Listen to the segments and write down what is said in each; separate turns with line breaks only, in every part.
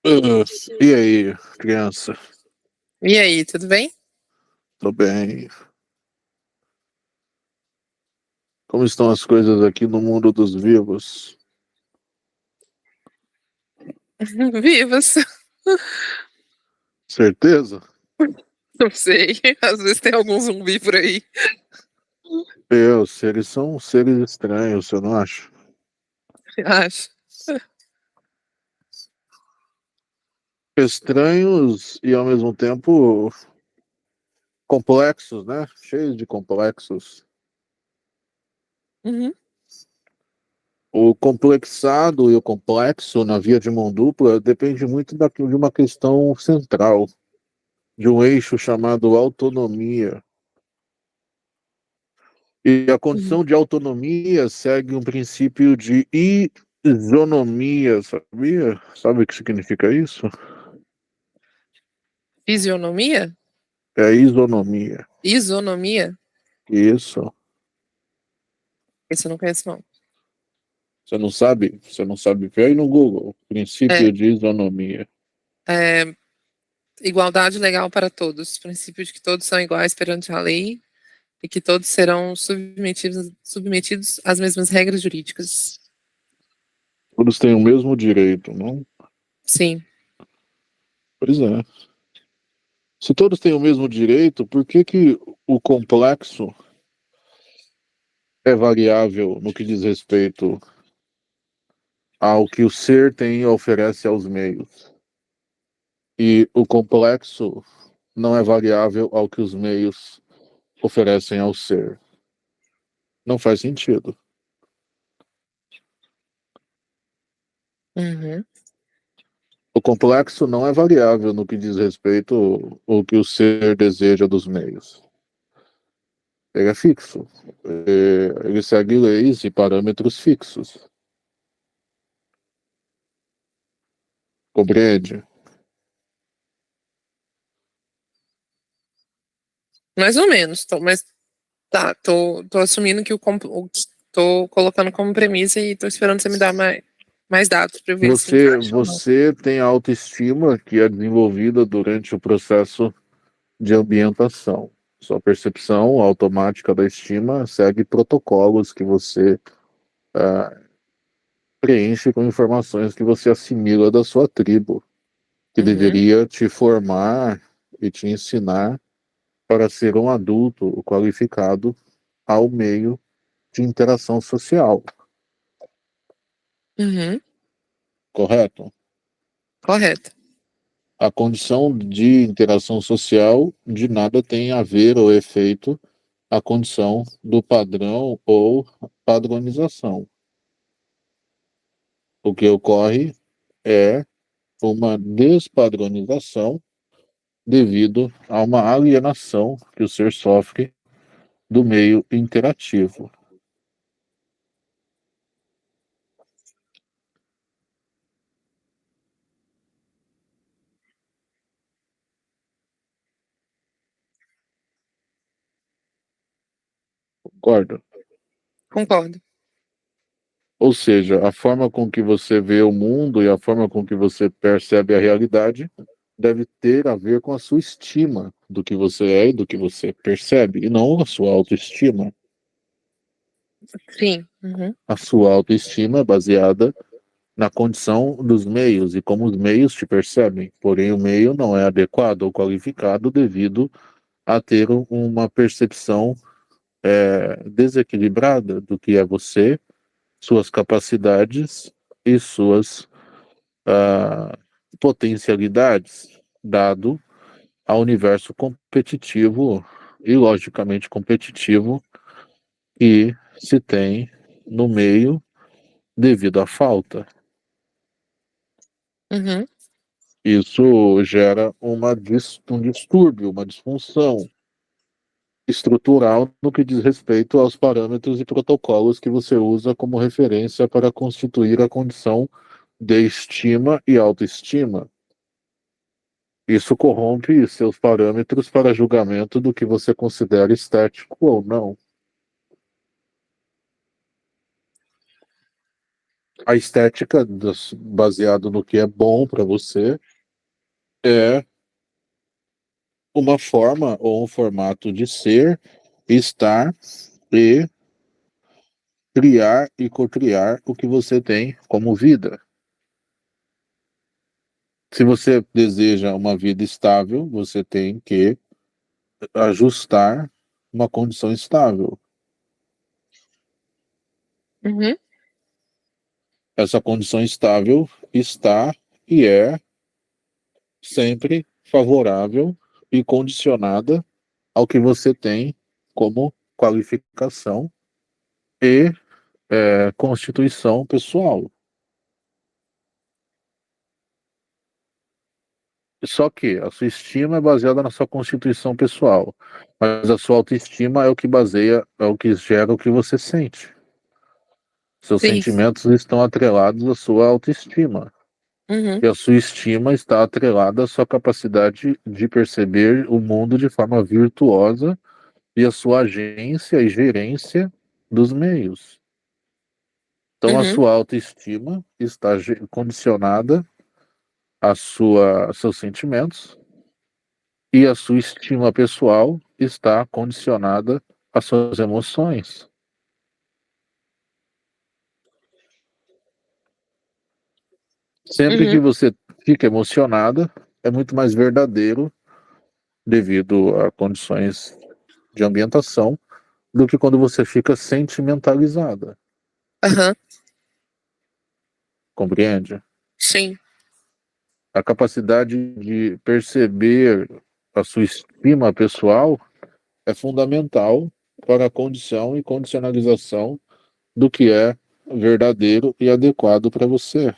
Ah, e aí, criança?
E aí, tudo bem?
Tô bem. Como estão as coisas aqui no mundo dos vivos?
Vivas.
Certeza?
Não sei. Às vezes tem algum zumbi por aí.
Eles são seres estranhos, você não acha?
Acho.
Estranhos e ao mesmo tempo complexos, né? Cheios de complexos.
Uhum.
O complexado e o complexo na via de mão dupla depende muito de uma questão central, de um eixo chamado autonomia. E a
Uhum.
condição de autonomia segue um princípio de isonomia, sabia? Sabe o que significa isso?
Fisionomia?
É isonomia.
Isonomia?
Isso.
Esse eu não conheço, não.
Você não sabe? Você não sabe? Vê aí no Google. Princípio
É,
de isonomia.
é igualdade legal para todos. Princípio de que todos são iguais perante a lei e que todos serão submetidos às mesmas regras jurídicas.
Todos têm o mesmo direito, não?
Sim.
Pois é. Se todos têm o mesmo direito, por que que o complexo é variável no que diz respeito ao que o ser tem e oferece aos meios? E o complexo não é variável ao que os meios oferecem ao ser. Não faz sentido.
Uhum.
O complexo não é variável no que diz respeito ao que o ser deseja dos meios. Ele é fixo. Ele segue leis e parâmetros fixos. Compreende?
Mais ou menos. Mas tá, tô assumindo que tô colocando como premissa e tô esperando você me dar mais dados para eu ver se encaixa ou não.
Você tem a autoestima que é desenvolvida durante o processo de ambientação. Sua percepção automática da estima segue protocolos que você preenche com informações que você assimila da sua tribo, que
Uhum,
deveria te formar e te ensinar para ser um adulto qualificado ao meio de interação social,
uhum,
correto?
correto.
A condição de interação social de nada tem a ver ou efeito a condição do padrão ou padronização. O que ocorre é uma despadronização devido a uma alienação que o ser sofre do meio interativo. Concorda?
Concordo.
Ou seja, a forma com que você vê o mundo e a forma com que você percebe a realidade deve ter a ver com a sua estima do que você é e do que você percebe, e não a sua autoestima.
Sim. Uhum,
A sua autoestima é baseada na condição dos meios e como os meios te percebem. Porém, o meio não é adequado ou qualificado devido a ter uma percepção desequilibrada do que é você, suas capacidades e suas ah, potencialidades, dado ao universo competitivo e logicamente competitivo que se tem no meio devido à falta.
uhum,
Isso gera um distúrbio, uma disfunção estrutural no que diz respeito aos parâmetros e protocolos que você usa como referência para constituir a condição de estima e autoestima. Isso corrompe seus parâmetros para julgamento do que você considera estético ou não. A estética, baseado no que é bom para você, é uma forma ou um formato de ser, estar e criar e co-criar o que você tem como vida. Se você deseja uma vida estável, você tem que ajustar uma condição estável.
Uhum,
Essa condição estável está e é sempre favorável e condicionada ao que você tem como qualificação e constituição pessoal. Só que a sua estima é baseada na sua constituição pessoal, mas a sua autoestima é o que baseia, é o que gera o que você sente. Seus
sim.
sentimentos estão atrelados à sua autoestima.
Uhum,
E a sua estima está atrelada à sua capacidade de perceber o mundo de forma virtuosa e a sua agência e gerência dos meios. Então, a
uhum,
sua autoestima está condicionada a seus sentimentos e a sua estima pessoal está condicionada às suas emoções. Sempre que
uhum.
você fica emocionada, é muito mais verdadeiro devido a condições de ambientação do que quando você fica sentimentalizada.
Aham,
Compreende?
sim.
A capacidade de perceber a sua estima pessoal é fundamental para a condição e condicionalização do que é verdadeiro e adequado para você.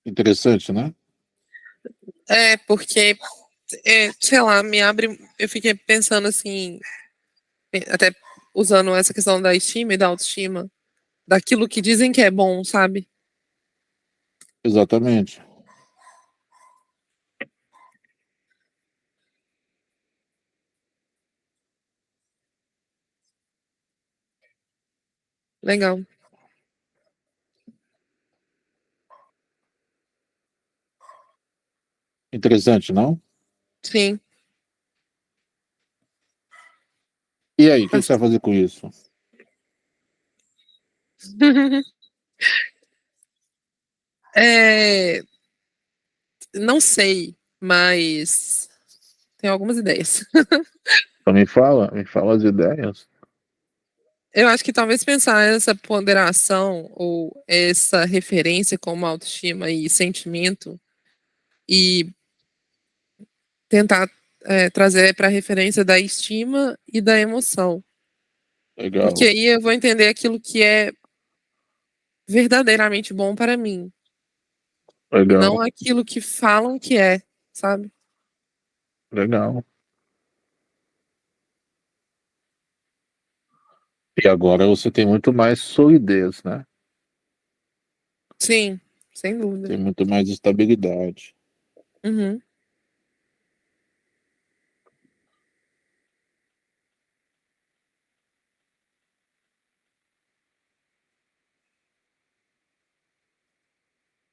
Interessante, né?
É, porque, sei lá, me abre. Eu fiquei pensando assim, até usando essa questão da estima e da autoestima, daquilo que dizem que é bom, sabe?
Exatamente.
Legal.
Interessante, não?
Sim.
E aí, o que você
Mas-
vai fazer com isso?
É, não sei, mas tenho algumas ideias.
Então me fala as ideias.
Eu acho que talvez pensar essa ponderação ou essa referência como autoestima e sentimento e tentar trazer para a referência da estima e da emoção. Porque
Legal,
aí eu vou entender aquilo que é verdadeiramente bom para mim e não
legal,
aquilo que falam que é, sabe?
legal. E agora você tem muito mais solidez, né?
Sim, sem dúvida.
Tem muito mais estabilidade.
Uhum,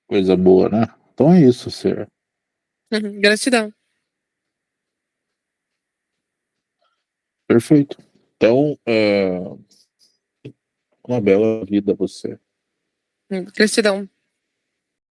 Coisa boa, né? Então é isso, ser.
uhum. Gratidão.
Perfeito. Então, uma bela vida você.
Gratidão.